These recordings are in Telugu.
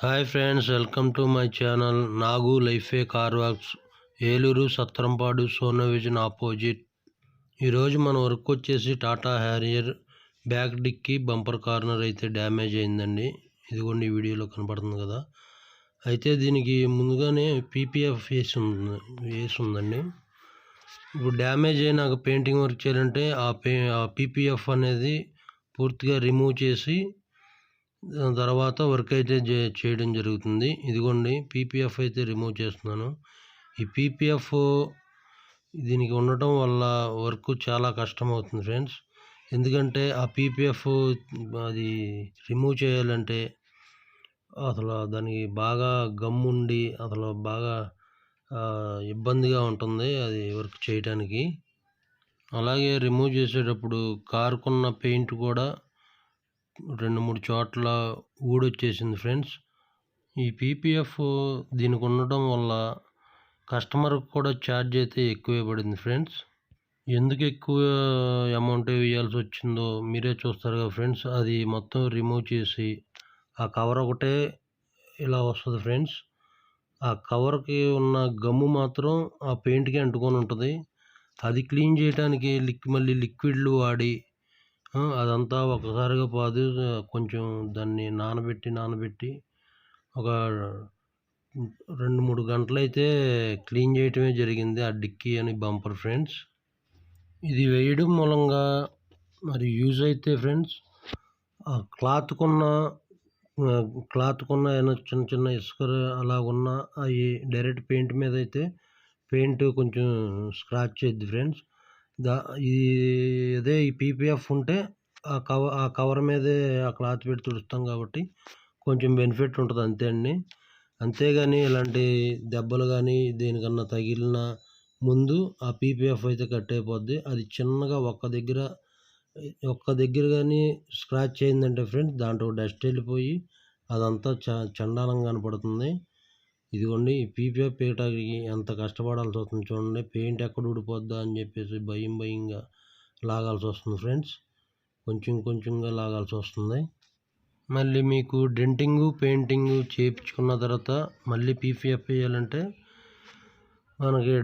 Hi friends, welcome to my channel Nagu లైఫే car works, Eluru Satrampadu Sono Vision opposite. ఈరోజు మన వర్క్ వచ్చేసి Tata harrier back dicky bumper corner అయితే డ్యామేజ్ అయిందండి. ఇదిగోండి ఈ వీడియోలో కనపడుతుంది కదా. అయితే దీనికి ముందుగానే పీపీఎఫ్ వేసి ఉందండి. ఇప్పుడు డ్యామేజ్ అయినాక పెయింటింగ్ వర్క్ చేయాలంటే ఆ పీపీఎఫ్ అనేది పూర్తిగా రిమూవ్ చేసి తర్వాత వర్క్ అయితే చేయడం జరుగుతుంది. ఇదిగోండి పీపీఎఫ్ అయితే రిమూవ్ చేస్తున్నాను. ఈ పీపీఎఫ్ దీనికి ఉండటం వల్ల వర్క్ చాలా కష్టం అవుతుంది ఫ్రెండ్స్. ఎందుకంటే ఆ పీపీఎఫ్ అది రిమూవ్ చేయాలంటే అసలు దానికి బాగా గమ్ముండి అసలు బాగా ఇబ్బందిగా ఉంటుంది అది వర్క్ చేయడానికి. అలాగే రిమూవ్ చేసేటప్పుడు కారుకున్న పెయింట్ కూడా 2-3 చోట్ల ఊడొచ్చేసింది ఫ్రెండ్స్. ఈ పీపీఎఫ్ దీనికి ఉండటం వల్ల కస్టమర్కి కూడా ఛార్జ్ అయితే ఎక్కువే పడింది ఫ్రెండ్స్. ఎందుకు ఎక్కువ అమౌంట్ వేయాల్సి వచ్చిందో మీరే చూస్తారు కదా ఫ్రెండ్స్. అది మొత్తం రిమూవ్ చేసి ఆ కవర్ ఒకటే ఇలా వస్తుంది ఫ్రెండ్స్. ఆ కవర్కి ఉన్న గమ్ము మాత్రం ఆ పెయింట్కి అంటుకొని ఉంటుంది. అది క్లీన్ చేయడానికి మళ్ళీ లిక్విడ్లు వాడి అదంతా ఒకసారిగా పోదు. కొంచెం దాన్ని నానబెట్టి ఒక 2-3 గంటలైతే క్లీన్ చేయటమే జరిగింది ఆ డిక్కీ అని బంపర్ ఫ్రెండ్స్. ఇది వేయడం మూలంగా మరి యూజ్ అయితే ఫ్రెండ్స్, ఆ క్లాత్కున్న ఏమైనా చిన్న ఇసుక అలాగున్న అవి డైరెక్ట్ పెయింట్ మీద అయితే పెయింట్ కొంచెం స్క్రాచ్ అయ్యిద్ది ఫ్రెండ్స్. ఇదే ఈ పీపీఎఫ్ ఉంటే ఆ కవర్ మీదే ఆ క్లాత్ పెట్టి తుడుస్తాం కాబట్టి కొంచెం బెనిఫిట్ ఉంటుంది అంతే అండి. అంతేగాని ఇలాంటి దెబ్బలు కానీ దేనికన్నా తగిలిన ముందు ఆ పీపీఎఫ్ అయితే కట్ అయిపోద్ది. అది చిన్నగా ఒక్క దగ్గర కానీ స్క్రాచ్ అయిందంటే ఫ్రెండ్స్ దాంట్లో డస్ట్ వెళ్ళిపోయి అదంతా చండాలంగా కనపడుతుంది. ఇదిగోండి ఈ పీపీఎఫ్ వేయటానికి ఎంత కష్టపడాల్సి వస్తుంది చూడండి. పెయింట్ ఎక్కడ ఊడిపోద్దా అని చెప్పేసి భయంగా లాగాల్సి వస్తుంది ఫ్రెండ్స్. కొంచెంగా లాగాల్సి వస్తుంది. మళ్ళీ మీకు డెంటింగు పెయింటింగు చేయించుకున్న తర్వాత మళ్ళీ పీపీఎఫ్ వేయాలంటే మనకి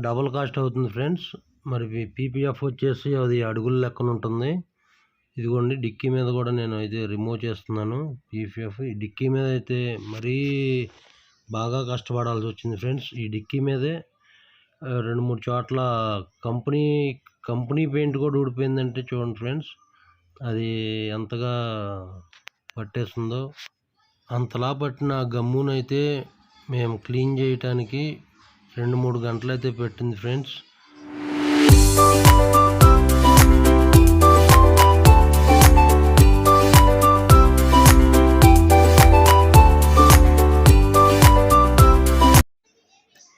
డబుల్ కాస్ట్ అవుతుంది ఫ్రెండ్స్. మరి పీపీఎఫ్ వచ్చేసి అది అడుగుల లెక్కన ఉంటుంది. ఇదిగోండి డిక్కీ మీద కూడా నేను అయితే రిమూవ్ చేస్తున్నాను పీపీఎఫ్. ఈ డిక్కీ మీద అయితే మరీ బాగా కష్టపడాల్సి వచ్చింది ఫ్రెండ్స్. ఈ డిక్కీ మీదే 2-3 చోట్ల కంపెనీ పెయింట్ కూడా ఊడిపోయిందంటే చూడండి ఫ్రెండ్స్. అది ఎంతగా పట్టేస్తుందో. అంతలా పట్టిన గమ్మునైతే మేము క్లీన్ చేయటానికి 2-3 గంటలైతే పెట్టింది ఫ్రెండ్స్.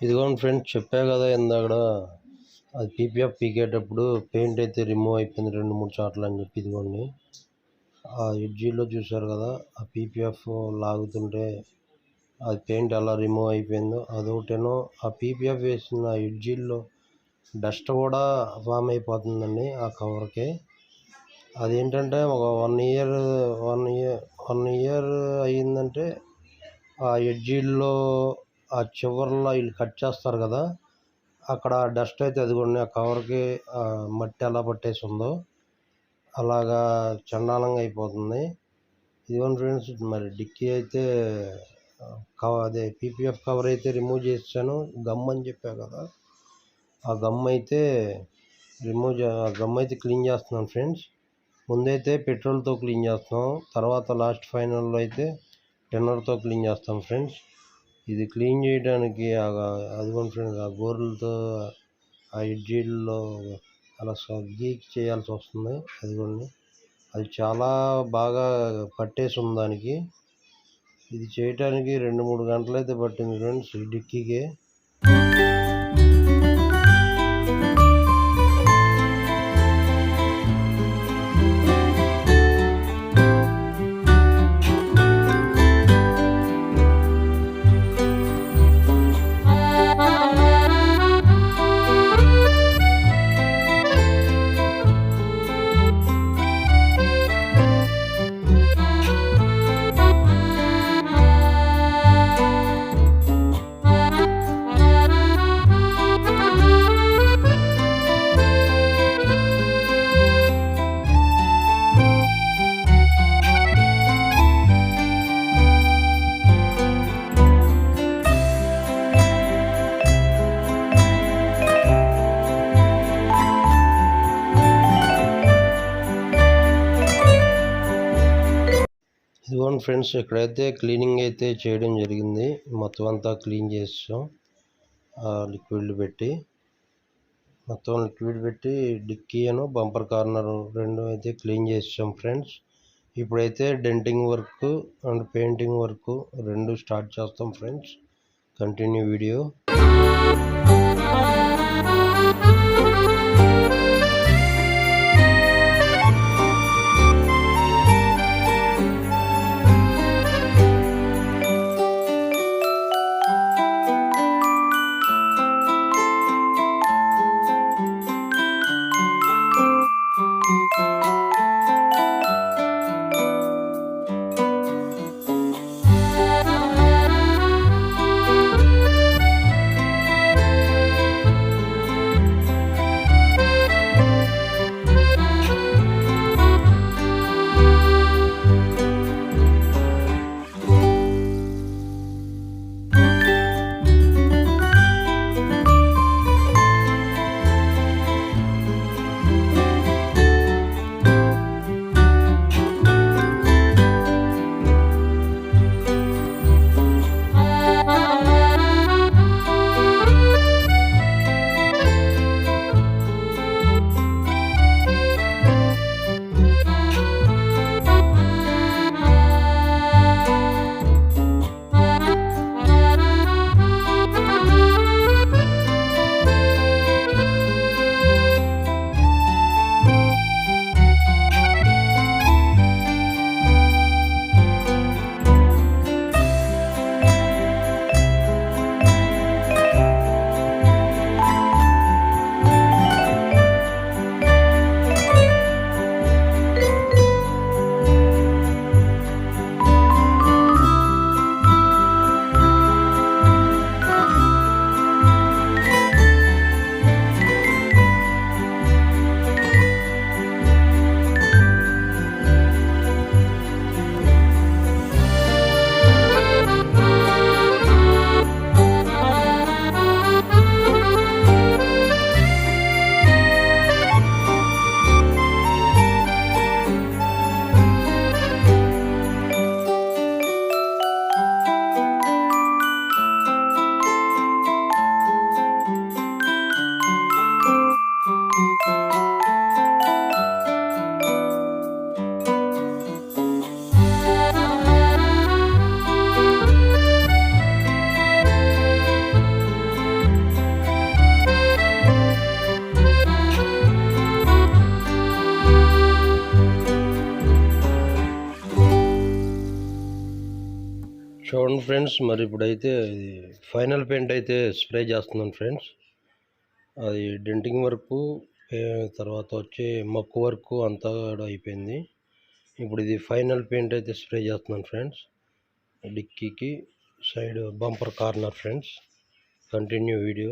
ఇదిగోండి ఫ్రెండ్స్, చెప్పా కదా ఇందాక అది పీపీఎఫ్ పీకేటప్పుడు పెయింట్ అయితే రిమూవ్ అయిపోయింది 2-3 చోట్ల అని చెప్పి. ఇదిగోండి ఆ ఎడ్జీలో చూసారు కదా, ఆ పీపీఎఫ్ లాగుతుంటే అది పెయింట్ ఎలా రిమూవ్ అయిపోయిందో. అదొకటేనో ఆ పీపీఎఫ్ వేసిన ఎడ్జీల్లో డస్ట్ కూడా ఫామ్ అయిపోతుందండి ఆ కవర్కి. అదేంటంటే ఒక 1 ఇయర్ అయ్యిందంటే ఆ ఎడ్జీల్లో ఆ చివర్లో వీళ్ళు కట్ చేస్తారు కదా, అక్కడ డస్ట్ అయితే అదిగోండి ఆ కవర్కి మట్టి ఎలా పట్టేసి ఉందో అలాగా చండాలంగా అయిపోతుంది. ఇదిగోండి ఫ్రెండ్స్, మరి డిక్కీ అయితే అదే పీపీఎఫ్ కవర్ అయితే రిమూవ్ చేసాను. గమ్ అని చెప్పా కదా, ఆ గమ్ అయితే క్లీన్ చేస్తున్నాను ఫ్రెండ్స్. ముందైతే పెట్రోల్తో క్లీన్ చేస్తున్నాం, తర్వాత లాస్ట్ ఫైనల్లో అయితే టెన్నర్తో క్లీన్ చేస్తాం ఫ్రెండ్స్. ఇది క్లీన్ చేయడానికి అదిగోండి ఫ్రెండ్స్, ఆ గోర్లతో ఆ ఎడ్జీల్లో అలా గీక్ చేయాల్సి వస్తుంది. అదిగోండి అది చాలా బాగా పట్టేసి ఉంది దానికి. ఇది చేయటానికి 2-3 గంటలైతే పట్టింది ఫ్రెండ్స్ ఈ డిక్కీకి. చూడండి ఫ్రెండ్స్, ఇక్కడైతే క్లీనింగ్ అయితే చేయడం జరిగింది. మొత్తం అంతా క్లీన్ చేసాం. లిక్విడ్ పెట్టి డిక్కీ బంపర్ కార్నర్ రెండు అయితే క్లీన్ చేసాం ఫ్రెండ్స్. ఇప్పుడైతే denting work and painting work రెండు స్టార్ట్ చేస్తాం ఫ్రెండ్స్. Continue video. చూడండి ఫ్రెండ్స్, మరి ఇప్పుడైతే ఫైనల్ పెయింట్ అయితే స్ప్రే చేస్తున్నాను ఫ్రెండ్స్. అది డెంటింగ్ వర్క్ తర్వాత వచ్చి మక్కు వర్క్ అంతా అయిపోయింది. ఇప్పుడు ఇది ఫైనల్ పెయింట్ అయితే స్ప్రే చేస్తున్నాను ఫ్రెండ్స్. డిక్కీకి side bumper corner friends. Continue video.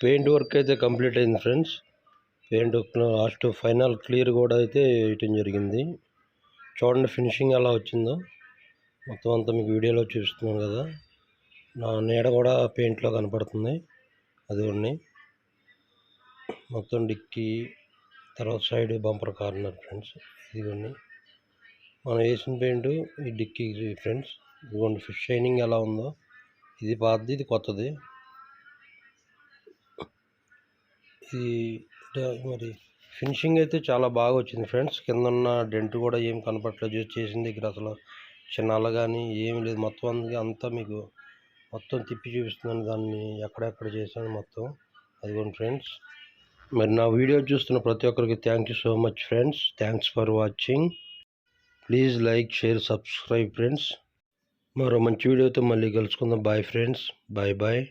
Paint work అయితే కంప్లీట్ అయింది friends. Paint work last final clear కూడా అయితే వేయటం జరిగింది. చూడండి ఫినిషింగ్ ఎలా వచ్చిందో. మొత్తం అంతా మీకు వీడియోలో చూస్తున్నాను కదా. నా నీడ కూడా పెయింట్లో కనపడుతుంది. అది మొత్తం డిక్కీ తర్వాత సైడ్ బంపర్ కార్నర్ ఫ్రెండ్స్. ఇదిగోండి మనం వేసిన పెయింట్ ఈ డిక్కీ ఫ్రెండ్స్. ఇదిగోండి షైనింగ్ ఎలా ఉందో. ఇది పాతది, ఇది కొత్తది. మరి ఫినిషింగ్ అయితే చాలా బాగా వచ్చింది ఫ్రెండ్స్. కింద ఉన్న డెంట్ కూడా ఏం కనపట్లేదు. చేసిన దగ్గర అసలు చిన్నలు కానీ ఏమి లేదు. మొత్తం అంతా మీకు మొత్తం తిప్పి చూపిస్తున్నాను దాన్ని ఎక్కడెక్కడ చేశాను మొత్తం. అదిగోండి ఫ్రెండ్స్. మరి నా వీడియో చూస్తున్న ప్రతి ఒక్కరికి thank you so much friends. Thanks for watching. Please like, share, subscribe friends. మరో మంచి వీడియోతో మళ్ళీ కలుసుకుందాం. Bye friends, bye bye.